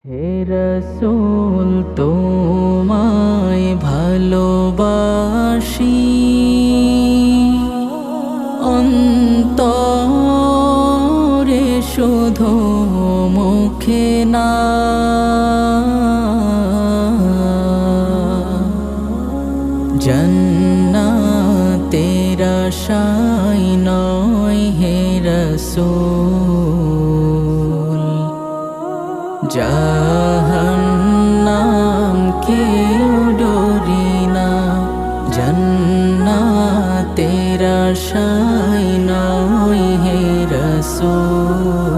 হে রসূল তোমায় ভালোবাসি অন্তরে শুধু মুখে না জান্নাতের আশায় নয় হে রসূল জাহান্নাম কেউ ডরি না জান্নাতের আশায় নয় হে রসূল